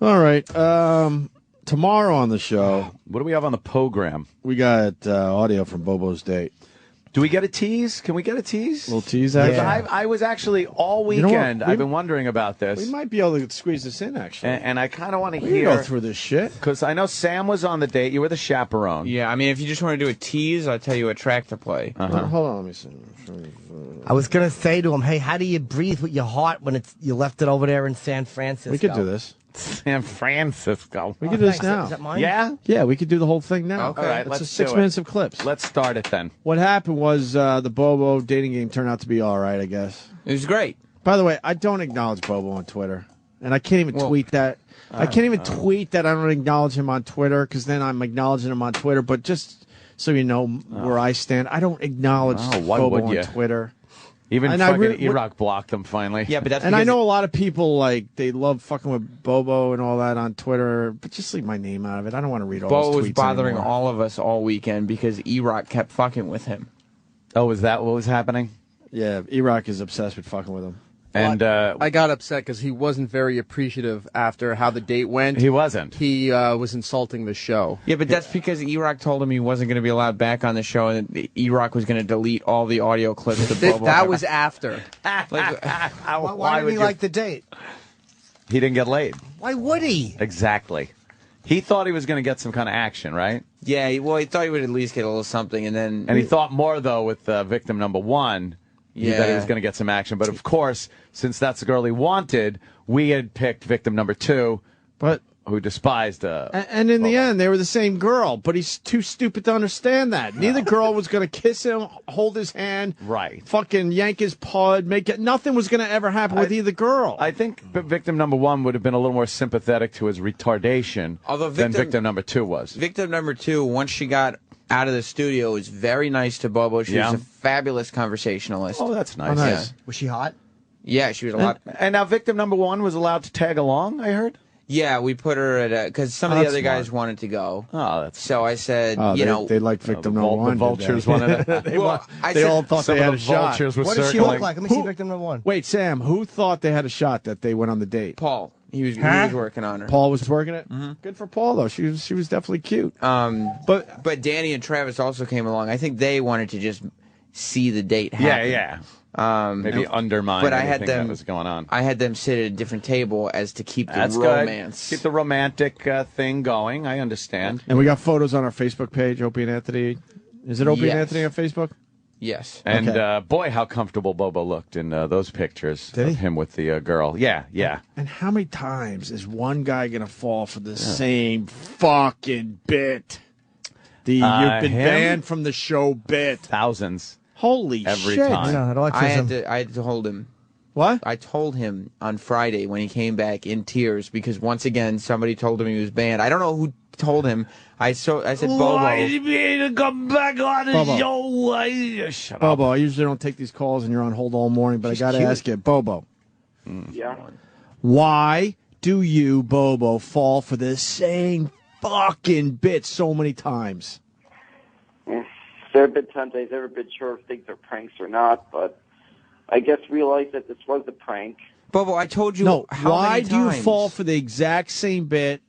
All right. Tomorrow on the show, what do we have on the program? We got audio from Bobo's date. Do we get a tease? Can we get a tease? A little tease, actually? Yeah. I was actually all weekend, I've been wondering about this. We might be able to squeeze this in, actually. And I kind of want to We hear. can go through this shit. Because I know Sam was on the date. You were the chaperone. Yeah, I mean, if you just want to do a tease, I'll tell you a track to play. Hold on, let me see. I was going to say to him, hey, how do you breathe with your heart when you left it over there in San Francisco? We could do this. San Francisco. We could do this now. Is that mine? Yeah? Yeah, we could do the whole thing now. Okay. All right, let's do 6 it. minutes of clips. Let's start it then. What happened was the Bobo dating game turned out to be all right, I guess. It was great. By the way, I don't acknowledge Bobo on Twitter. And I can't even tweet that. I can't even tweet that I don't acknowledge him on Twitter, because then I'm acknowledging him on Twitter. But just so you know where I stand, I don't acknowledge Bobo on Twitter. Even fucking Iraq blocked him finally. Yeah, but that's and I know a lot of people, like, they love fucking with Bobo and all that on Twitter, but just leave my name out of it. I don't want to read all those tweets Bobo was bothering anymore. all of us all weekend because E-Rock kept fucking with him. Oh, was that what was happening? Yeah, E-Rock is obsessed with fucking with him. And I got upset because he wasn't very appreciative after how the date went. He wasn't. He was insulting the show. Yeah, but that's because E-Rock told him he wasn't going to be allowed back on the show, and E-Rock was going to delete all the audio clips of Bobo. That was after. Why did he like the date? He didn't get laid. Why would he? Exactly. He thought he was going to get some kind of action, right? Yeah, he thought he would at least get a little something, and then... And he thought more, though, with victim number one, that he was going to get some action. But, of course, since that's the girl he wanted, we had picked victim number two, but who despised and in the end, they were the same girl, but he's too stupid to understand that. Neither girl was going to kiss him, hold his hand, fucking yank his pud, make it. Nothing was going to ever happen with either girl. I think victim number one would have been a little more sympathetic to his retardation than victim number two was. Victim number two, once she got out of the studio, was very nice to Bobo. She was a fabulous conversationalist. Oh, that's nice. Yeah. Was she hot? Yeah, she was a lot. And now victim number one was allowed to tag along, I heard? Yeah, we put her at because some of the other guys wanted to go. Oh, that's so I said, they liked victim number one. The vultures wanted it. they all thought they had a shot. What did she look like? Let me see victim number one. Wait, Sam, who thought they had a shot that they went on the date? Paul. He was working on her. Paul was working it? Mm-hmm. Good for Paul, though. She was definitely cute. But Danny and Travis also came along. I think they wanted to just see the date happen. Yeah. Maybe undermine anything that was going on. I had them sit at a different table as to keep the That's romance. Good. Keep the romantic thing going. I understand. And we got photos on our Facebook page, Opie and Anthony. Is it Opie and Anthony on Facebook? Yes. And boy, how comfortable Bobo looked in those pictures of him with the girl. Yeah. And how many times is one guy going to fall for the same fucking bit? You've been banned from the show bit. Thousands. Holy Every shit. time. I had to hold him. What? I told him on Friday when he came back in tears because once again somebody told him he was banned. I don't know who told him. I said, Bobo. Why did he be able to come back on the show? Shut up. Bobo, I usually don't take these calls and you're on hold all morning, but I got to ask you, Bobo. Yeah? Why do you, Bobo, fall for the same fucking bit so many times? There have been times I've never been sure if things are pranks or not, but I guess realized that this was a prank. Bobo, I told you why many do you times? fall for the exact same bit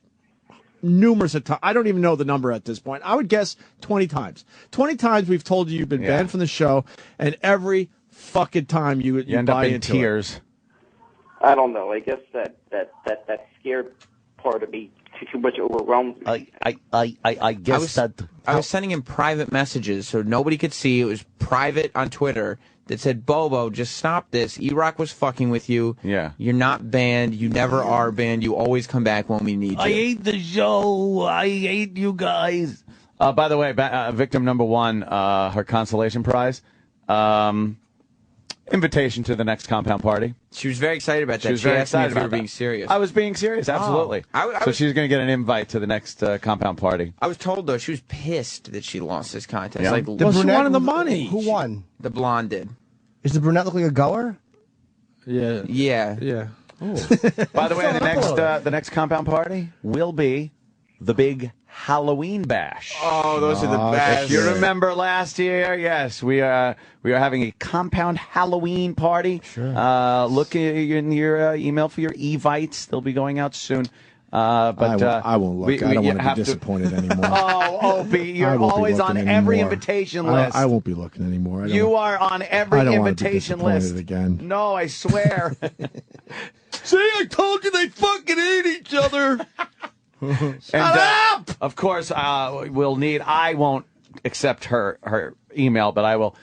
numerous of times? I don't even know the number at this point. I would guess 20 times. 20 times we've told you you've been banned from the show, and every fucking time you end buy up in into tears. I don't know. I guess that scared part of me too much overwhelmed me. I guess I was sending him private messages so nobody could see. It was private on Twitter that said, Bobo, just stop this. E-Rock was fucking with you. Yeah. You're not banned. You never are banned. You always come back when we need you. I hate the show. I hate you guys. By the way, victim number one, her consolation prize, invitation to the next compound party. She was very excited about that. She was very excited if we about were that. being serious. I was being serious, absolutely. I So she's going to get an invite to the next compound party. I was told, though, she was pissed that she lost this contest. Yeah. Like, Well, she wanted the money. Who won? The blonde did. Is the brunette look like a goer? Yeah. Yeah. By the way, the next compound party will be the big Halloween bash. Oh, those are the best. If you remember last year, yes, we are having a compound Halloween party. Sure. Look in your email for your evites. They'll be going out soon. I won't look. I don't want to be disappointed anymore. Oh, Opie, you're always on every invitation list. I won't be looking anymore. You are on every invitation list. Again. No, I swear. See, I told you they fucking hate each other. Shut up! Of course, we'll need. I won't accept her email, but I will.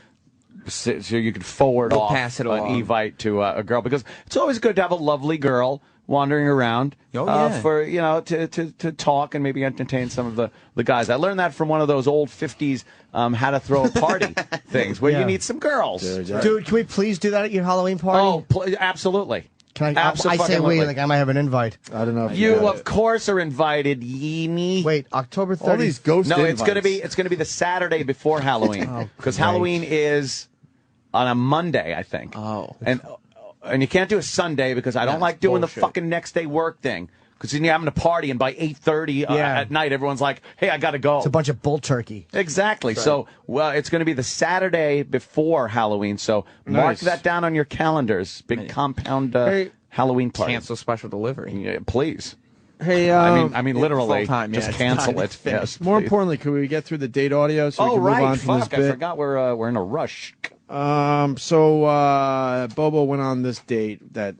So you can forward off pass it along. An invite to a girl, because it's always good to have a lovely girl wandering around for to talk and maybe entertain some of the guys. I learned that from one of those old 50s how to throw a party things where you need some girls. Dude, can we please do that at your Halloween party? Oh, absolutely. Can I say wait, like I might have an invite. I don't know if you of course are invited, Yeenie. Wait, October 30th. All these ghost invites. It's invites. gonna be the Saturday before Halloween, because Halloween is on a Monday, I think. Oh. And you can't do a Sunday because I don't like doing the fucking next day work thing. Because then you're having a party, and by 8:30 at night, everyone's like, hey, I got to go. It's a bunch of bull turkey. Exactly. Right. So, it's going to be the Saturday before Halloween. So mark that down on your calendars. Big compound Halloween party. Cancel special delivery. Yeah, please. Hey, I mean, literally, time, just cancel it. Yes, more importantly, could we get through the date audio so we can move on from this bit? I forgot we're in a rush. So Bobo went on this date that,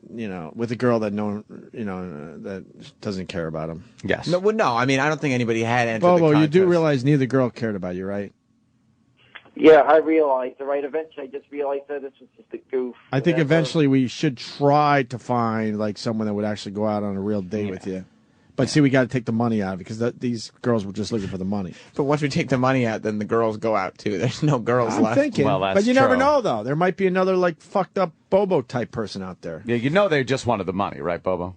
with a girl that that doesn't care about him. Yes. No, I mean, I don't think anybody had entered Bobo, the you do contest. realize neither girl cared about you, right? Yeah, I realized. Right, eventually I just realized that this was just a goof. I think eventually we should try to find like someone that would actually go out on a real date with you. But see, we got to take the money out because these girls were just looking for the money. But once we take the money out, then the girls go out too. There's no girls I'm left. thinking, well, that's but you true. never know though. There might be another like fucked up Bobo type person out there. Yeah, they just wanted the money, right, Bobo?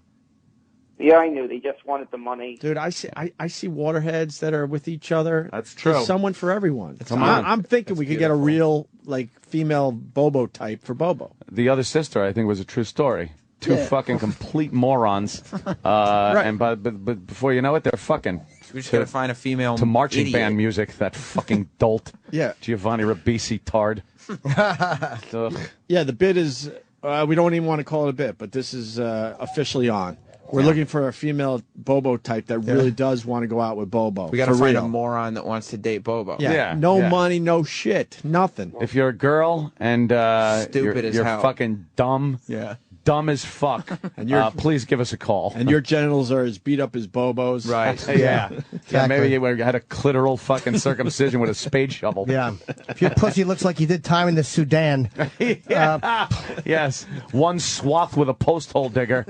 Yeah, I knew. They just wanted the money. Dude, I see waterheads that are with each other. That's true. There's someone for everyone. Come on. I'm thinking we could get a real like female Bobo type for Bobo. The other sister, I think, was a true story. Two fucking complete morons. Right. And but before you know it, they're fucking. We just gotta find a female to marching idiot. band music. That fucking dolt. Yeah. Giovanni Ribisi tard. Ugh. Yeah, the bit is. We don't even want to call it a bit, but this is officially on. We're looking for a female Bobo type that really does want to go out with Bobo. We got to for find real. a moron that wants to date Bobo. Yeah. No money, no shit, nothing. If you're a girl and Stupid as you're hell. fucking dumb. Yeah. Dumb as fuck. And please give us a call. And your genitals are as beat up as Bobo's. Right. Yeah. Yeah, maybe you had a clitoral fucking circumcision with a spade shovel. Yeah. If your pussy looks like you did time in the Sudan. Yes. One swath with a post hole digger,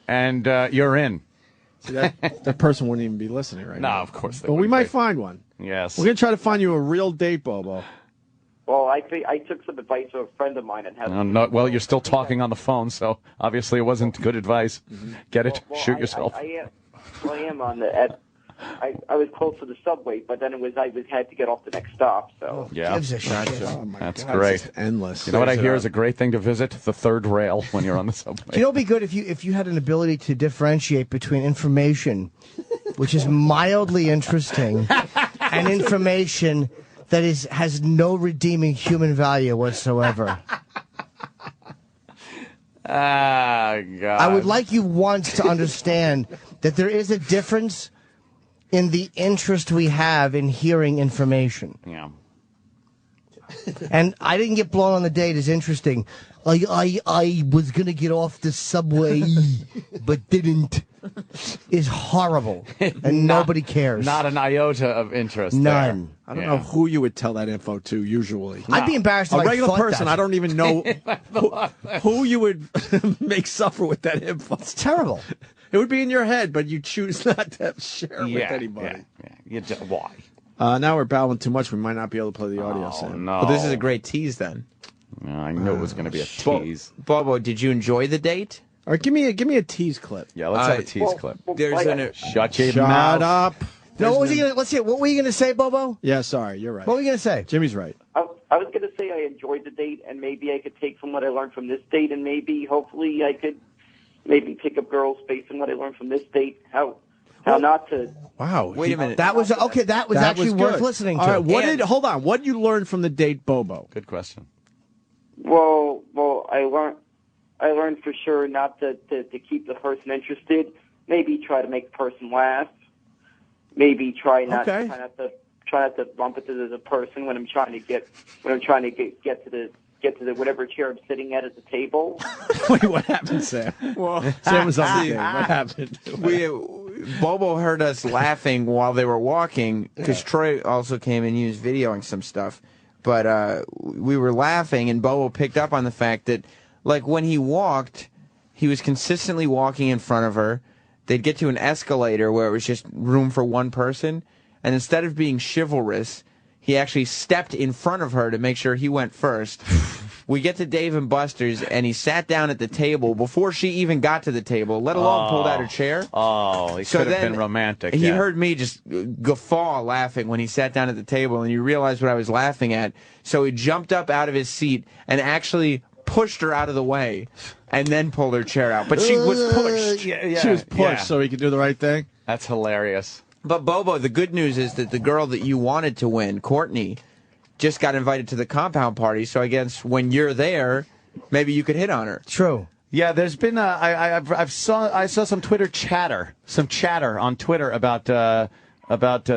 and you're in. See, that person wouldn't even be listening right now. No, of course they But we wouldn't might be. find one. Yes. We're going to try to find you a real date, Bobo. Well, I took some advice from a friend of mine and had. Well, you're still talking on the phone, so obviously it wasn't good advice. Get it? Well, Shoot yourself. I am on the. I was close to the subway, but then I had to get off the next stop. So Yeah. Gives a shit. Oh my That's God, great. it's just endless. You know what I hear is a great thing to visit? The third rail when you're on the subway. You know, it'd be good if you had an ability to differentiate between information, which is mildly interesting, and information that has no redeeming human value whatsoever. Ah, God. I would like you once to understand that there is a difference in the interest we have in hearing information. Yeah. And I didn't get blown on the date as interesting. I was going to get off the subway, but didn't. Is horrible. And nobody cares. Not an iota of interest. None. There. I don't know who you would tell that info to usually. I'd be embarrassed if A I regular thought person, that. I don't even know who you would make suffer with that info. It's terrible. It would be in your head, but you choose not to share it with anybody. Yeah. Why? Now we're babbling too much. We might not be able to play the audio, Sam. No. Well, this is a great tease then. I knew it was going to be a tease. Bobo, did you enjoy the date? All right, give me a tease clip. Yeah, let's have a tease clip. Shut your Shut mouth. up. No, what was he gonna? Let's hear. What were you gonna say, Bobo? Yeah, sorry, you're right. What were you gonna say? Jimmy's right. I was going to say I enjoyed the date, and maybe I could take from what I learned from this date, and hopefully, I could maybe pick up girls based on what I learned from this date. How not to. Wow. Wait a minute. That was okay. That was actually worth good. listening All to. right, hold on. What did you learn from the date, Bobo? Good question. Well, I learned for sure not to keep the person interested. maybe try to make the person laugh. Maybe try not to bump into the person when I'm trying to get to the whatever chair I'm sitting at the table. Wait, what happened, Sam? Well, Sam was on the game. What happened? Bobo heard us laughing while they were walking because Troy also came and he was videoing some stuff. But we were laughing, and Bobo picked up on the fact that, like, when he walked, he was consistently walking in front of her. They'd get to an escalator where it was just room for one person, and instead of being chivalrous, he actually stepped in front of her to make sure he went first. We get to Dave and Buster's, and he sat down at the table before she even got to the table, let alone pulled out her chair. Oh, he could have been romantic. He heard me just guffaw laughing when he sat down at the table, and he realized what I was laughing at. So he jumped up out of his seat and actually pushed her out of the way, and then pulled her chair out. But she was pushed. She was pushed so he could do the right thing. That's hilarious. But Bobo, the good news is that the girl that you wanted to win, Courtney, just got invited to the compound party. So I guess when you're there, maybe you could hit on her. True. Yeah, there's been I saw some Twitter chatter, on Twitter about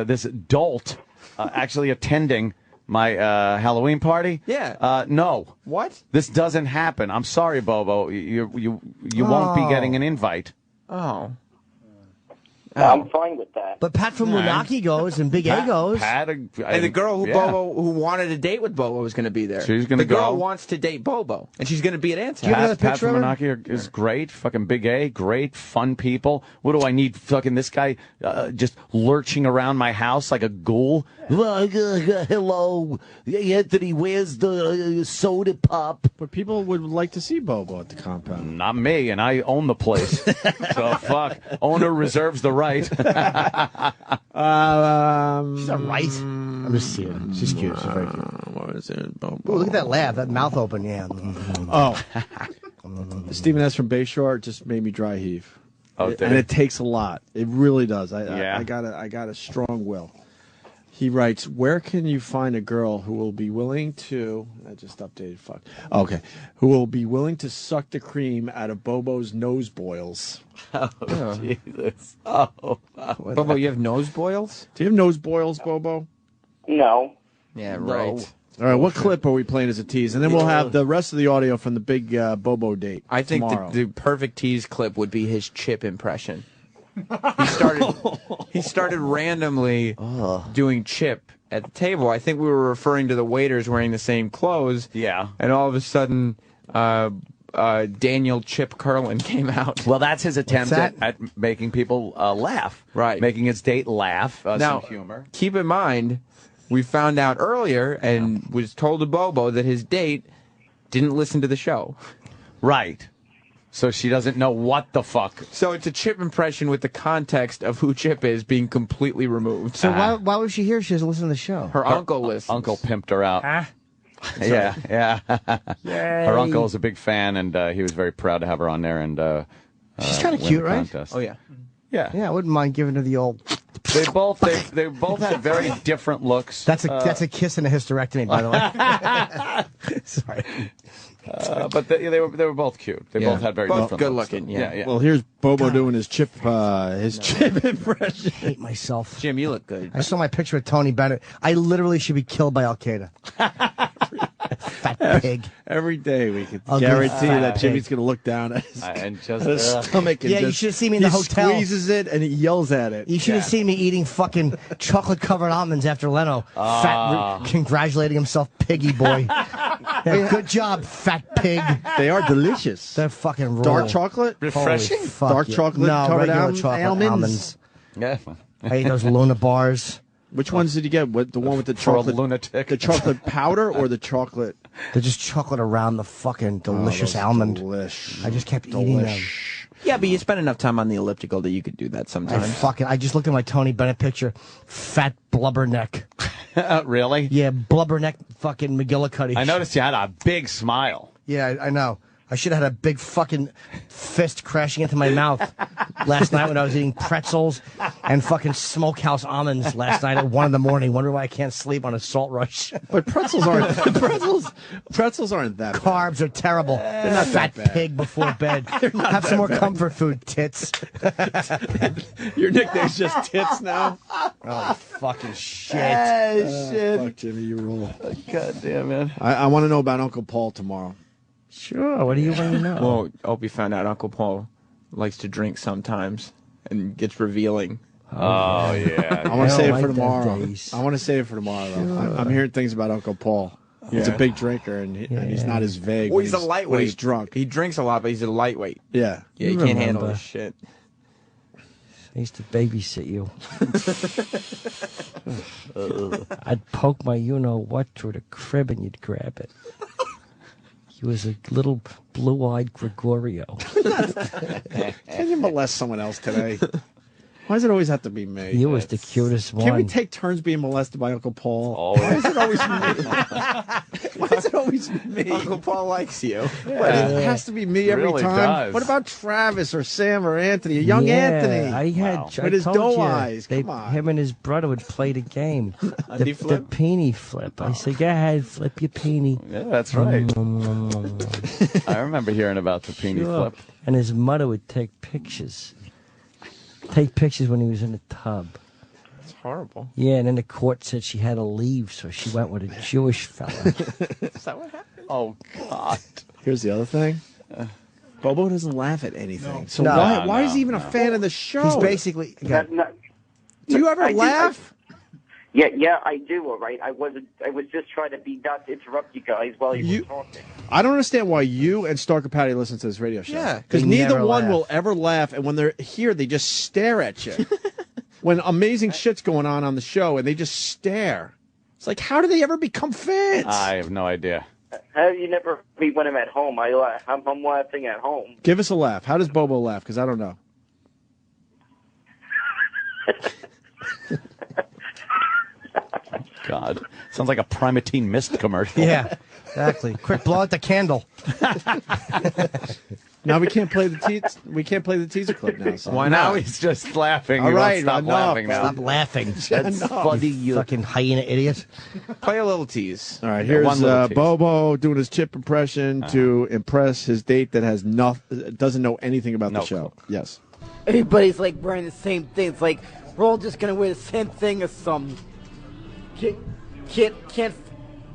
this dolt actually attending my Halloween party. Yeah. No. What? This doesn't happen. I'm sorry, Bobo. You won't be getting an invite. Oh. I'm fine with that. But Pat from Lunaki goes, and Big A goes. And the girl Bobo who wanted a date with Bobo is going to be there. She's going to go. The girl wants to date Bobo, and she's going to be at Ant's house. Pat from Monarchy is great. Fucking Big A, great, fun people. What do I need? Fucking this guy just lurching around my house like a ghoul. Hello, Anthony. Where's the soda pop? But people would like to see Bobo at the compound. Not me, and I own the place. So fuck. Owner reserves the right. She's not right. I'm just kidding. She's cute. She's very cute. What is it, Bobo? Ooh, look at that laugh. That mouth open. Yeah. Oh. Stephen S. from Bayshore just made me dry heave. Oh, and it takes a lot. It really does. I got a strong will. He writes, where can you find a girl who will be willing to... I just updated, fuck. Okay. Who will be willing to suck the cream out of Bobo's nose boils? Oh, Jesus. Oh. Bobo, you have nose boils? Do you have nose boils, Bobo? No. Yeah, right. No. All right, what clip are we playing as a tease? And then we'll have the rest of the audio from the big Bobo date. I think the perfect tease clip would be his Chip impression. He started randomly doing Chip at the table. I think we were referring to the waiters wearing the same clothes. Yeah. And all of a sudden, Daniel Chip Curlin came out. Well, that's his attempt at making people laugh. Right. Making his date laugh. Now, some humor. Keep in mind, we found out earlier and was told to Bobo that his date didn't listen to the show. Right. So she doesn't know what the fuck. So it's a Chip impression with the context of who Chip is being completely removed. So why was she here? She doesn't listen to the show. Her uncle listens. Uncle pimped her out. Huh? Yeah. Her uncle is a big fan, and he was very proud to have her on there. And she's kind of cute, right? Oh yeah. Yeah, I wouldn't mind giving her the old. They both had very different looks. That's a kiss and a hysterectomy, by the way. Sorry. But they were both cute. They both had very different good looks. looking. Yeah. Well, here's Bobo doing his Chip impression. I hate myself. Jim, you look good. I saw my picture with Tony Bennett. I literally should be killed by Al Qaeda. Fat pig. Every day we could Ugly guarantee fat that pig. Jimmy's going to look down at his, and just at his stomach. And Yeah, you just, should have seen me in the hotel. He squeezes it and he yells at it. You should have seen me eating fucking chocolate-covered almonds after Leno. Congratulating himself, piggy boy. Yeah, good job, fat pig. They are delicious. They're fucking raw. Dark chocolate? Refreshing? Holy fuck Dark yeah. chocolate No, covered regular chocolate almonds. Yeah. I ate those Luna bars. Which ones did you get? What, the one with the For a chocolate? lunatic. The chocolate powder or the chocolate? They're just chocolate around the fucking delicious almond. Delish. I just kept eating them. Yeah, but you spend enough time on the elliptical that you could do that sometimes. I just looked at my Tony Bennett picture. Fat blubber neck. Really? Yeah, blubber neck fucking McGillicuddy. I noticed you had a big smile. Yeah, I know. I should have had a big fucking fist crashing into my mouth last night when I was eating pretzels and fucking smokehouse almonds last night at 1 in.morning. Wonder why I can't sleep on a salt rush. But pretzels aren't pretzels aren't that bad. Carbs are terrible. They're not fat bad. pig before bed. Have some more comfort food, tits. Your nickname's just Tits now? Oh, fucking shit. Shit. Fuck, Jimmy, you rule. God damn it. I want to know about Uncle Paul tomorrow. Sure, what do you want to know? Well, Opie found out Uncle Paul likes to drink sometimes and gets revealing. Oh, yeah. I want to save it for like tomorrow. that, I want to save it for tomorrow, though. I'm hearing things about Uncle Paul. He's a big drinker, and he's not as vague Well, when he's a lightweight. when he's drunk. He drinks a lot, but he's a lightweight. Yeah. Yeah, he can't handle this shit. I used to babysit you. I'd poke my you-know-what through the crib and you'd grab it. He was a little blue-eyed Gregorio. Can you molest someone else today? Why does it always have to be me? You was the cutest one. Can we take turns being molested by Uncle Paul? Oh, Why is it always me? Why is it always me? Uncle Paul likes you. But it has to be me every Really time. does. What about Travis or Sam or Anthony? Young Anthony. I had I With his told doe you, eyes. Come on. Him and his brother would play the game. the flip? peenie flip. I said, go ahead, flip your peenie. yeah, that's right. I remember hearing about the peenie Sure. flip. And his mother would take pictures. Take pictures when he was in the tub. It's horrible. Yeah, and then the court said she had to leave, so she went with a Jewish fella. Is that what happened? Oh, God. Here's the other thing. Bobo doesn't laugh at anything. So No. why is he even a fan of the show? He's basically... No, Do you ever I do- laugh? Yeah, I do. All right. I was just trying to be not to interrupt you guys while you were talking. I don't understand why you and Starker Patty listen to this radio show. Yeah, Because they neither never one laugh. will ever laugh, and when they're here, they just stare at you. When amazing shit's going on the show, and they just stare. It's like, how do they ever become fans? I have no idea. How you never me when I'm at home? I'm laughing at home. Give us a laugh. How does Bobo laugh? Because I don't know. God. Sounds like a Primatine Mist commercial. Yeah, exactly. Quick, blow out the candle. Now we can't play the teaser clip now. So. Why Now not? he's just laughing. All He won't right, stop enough. laughing now. Stop laughing. That's funny. You Fucking hyena idiot. Play a little tease. All right, Yeah, one here's little tease. Bobo doing his Chip impression to impress his date that has doesn't know anything about No the show. clue. Yes. Everybody's like wearing the same thing. It's like we're all just gonna wear the same thing or something. Can't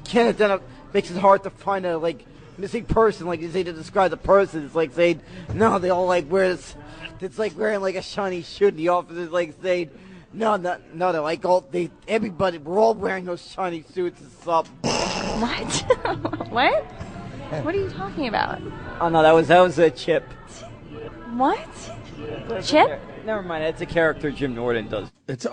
identify. Makes it hard to find a missing person. Like you say to describe the person. It's like saying no. They all like wear this. It's like wearing like a shiny shoe in the office. It's like saying no. They're like everybody. We're all wearing those shiny suits and stuff. What? What? What are you talking about? Oh no, that was a Chip. What? Chip? Never mind. That's a character Jim Norton does. It's oh,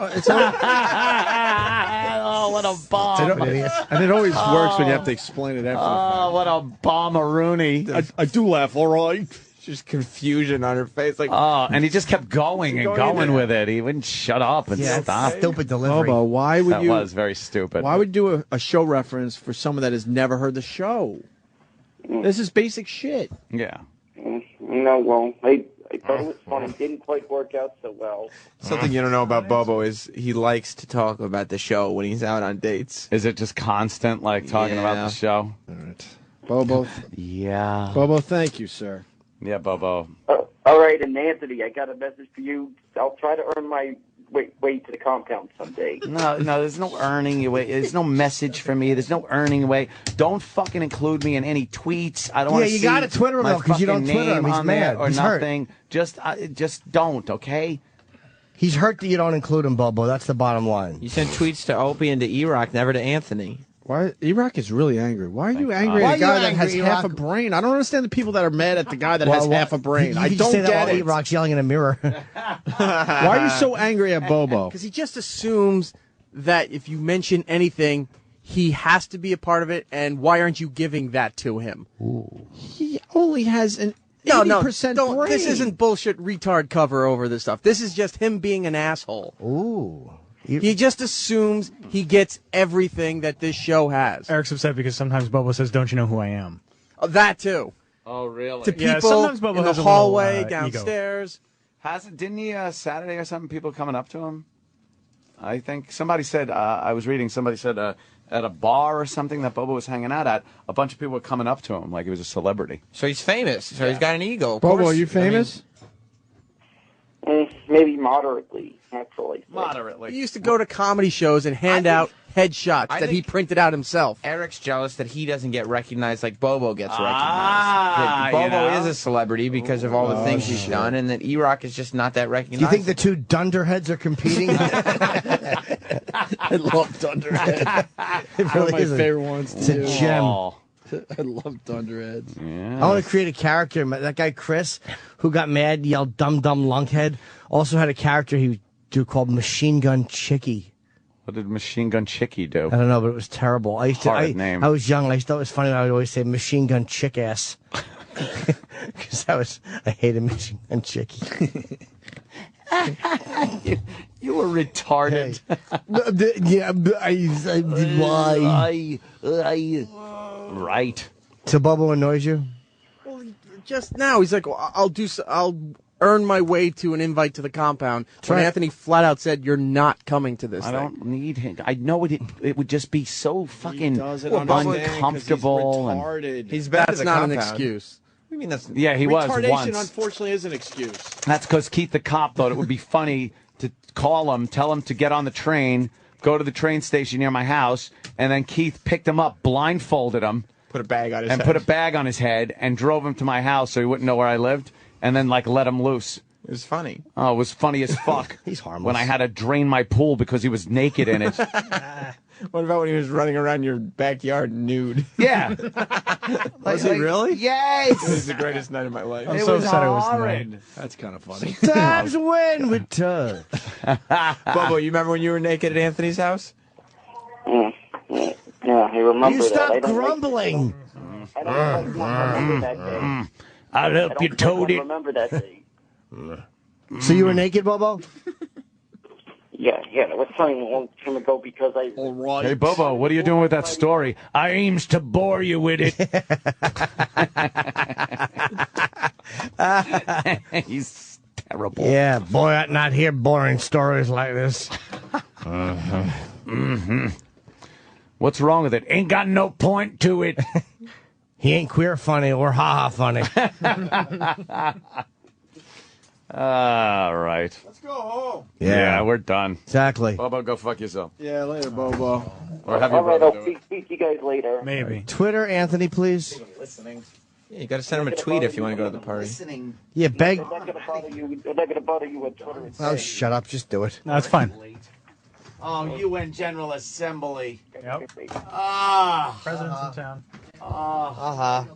what a bomb. and it always works when you have to explain it after. Oh, what a bomb-a-rooney. I do laugh, all right. Just confusion on her face. Like, Oh, and he just kept going and going with it. He wouldn't shut up and Yeah, stop. stupid delivery. Bobo, why would That you? was very stupid. Why would you do a show reference for someone that has never heard the show? This is basic shit. Yeah. No, well, I thought it was fun. It didn't quite work out so well. something you don't know about Bobo is he likes to talk about the show when he's out on dates. Is it just constant, like, talking about Yeah. the show? All right, Bobo. Yeah. Bobo, thank you, sir. Yeah, Bobo. All right, and Anthony, I got a message for you. I'll try to earn my way to the compound someday. No, there's no earning your way. There's no message for me. There's no earning away. Don't fucking include me in any tweets. I don't want to see you gotta Twitter him, my though, 'cause you fucking don't Twitter him. name He's on there mad. or He's hurt. nothing. Just don't, okay? He's hurt that you don't include him, Bobo. That's the bottom line. You send tweets to Opie and to E-Rock, never to Anthony. Why Iraq is really angry? Why are you angry Why at are a guy you that has angry, half a Iraq? brain? I don't understand the people that are mad at the guy that has half a brain. You I can don't say that get while it. E-Rock's yelling in a mirror. Why are you so angry at Bobo? Because he just assumes that if you mention anything, he has to be a part of it, and why aren't you giving that to him? He only has an No, 80% don't. brain. This isn't bullshit retard cover over this stuff. This is just him being an asshole. Ooh. He just assumes he gets everything that this show has. Eric's upset because sometimes Bobo says, "Don't you know who I am?" That too. Oh, really? To Yeah, people sometimes Bobo in the has a little, hallway, ego. downstairs. Didn't he Saturday or something? People coming up to him. I think somebody said. I was reading. Somebody said at a bar or something that Bobo was hanging out at. A bunch of people were coming up to him like he was a celebrity. So he's famous. So he's got an ego. Of Bobo, course. are you famous? Maybe moderately, actually. Moderately. He used to go to comedy shows and hand out headshots that he printed out himself. Eric's jealous that he doesn't get recognized like Bobo gets recognized. That Bobo is a celebrity because of all the things he's done, and that E-Rock is just not that recognized. Do you think the two dunderheads are competing? I love Dunderhead. It One of my is favorite ones, It's a too. gem. I love Dunderheads. Yeah. I want to create a character. That guy Chris, who got mad, yelled "dumb dumb lunkhead," also had a character he would do called Machine Gun Chickie. What did Machine Gun Chickie do? I don't know, but it was terrible. Horrid name. I was young. I thought it was funny. I would always say Machine Gun Chick Ass because I hated Machine Gun Chickie. You were retarded. Right. So Bobo annoys you? Well, just now he's like, well, I'll earn my way to an invite to the compound. When Anthony flat out said, "You're not coming to this." I thing. don't need him. I know it would just be so fucking uncomfortable. He's bad That's at the not compound. an excuse. I mean, that's Yeah, he was Retardation, once. unfortunately, is an excuse. That's because Keith the cop thought it would be funny to call him, tell him to get on the train, go to the train station near my house, and then Keith picked him up, blindfolded him, put a bag on his and head. put a bag on his head, and drove him to my house so he wouldn't know where I lived, and then like let him loose. It was funny. Oh, it was funny as fuck. He's harmless. When I had to drain my pool because he was naked in it. What about when he was running around your backyard nude? Yeah. Was he really? Yes. It was the greatest night of my life. I'm so upset it was horrid. tonight. That's kind of funny. Times when we touch. Bobo, you remember when you were naked at Anthony's house? Yeah, I remember You that. stop I don't grumbling. I don't remember that day. I'll help you I toad don't it. remember that day. So you were naked, Bobo? Yeah, that was something a long time ago because I. All right. Hey, Bobo, what are you doing with that story? I aims to bore you with it. He's terrible. Yeah, boy, I'd not hear boring stories like this. What's wrong with it? Ain't got no point to it. He ain't queer funny or ha-ha funny. All right. Let's go home. Yeah, we're done. Exactly. Bobo, go fuck yourself. Yeah, later, Bobo. Or have All your right, brother I'll do it. speak to you guys later. Maybe. Twitter, Anthony, please. Yeah, you got to send him a tweet if you want to go to the party. Yeah, beg. I'm not gonna bother you with Twitter. Oh, shut up. Just do it. No, it's fine. Oh, UN General Assembly. Yep. Ah. President's in town. Ah. Uh-huh.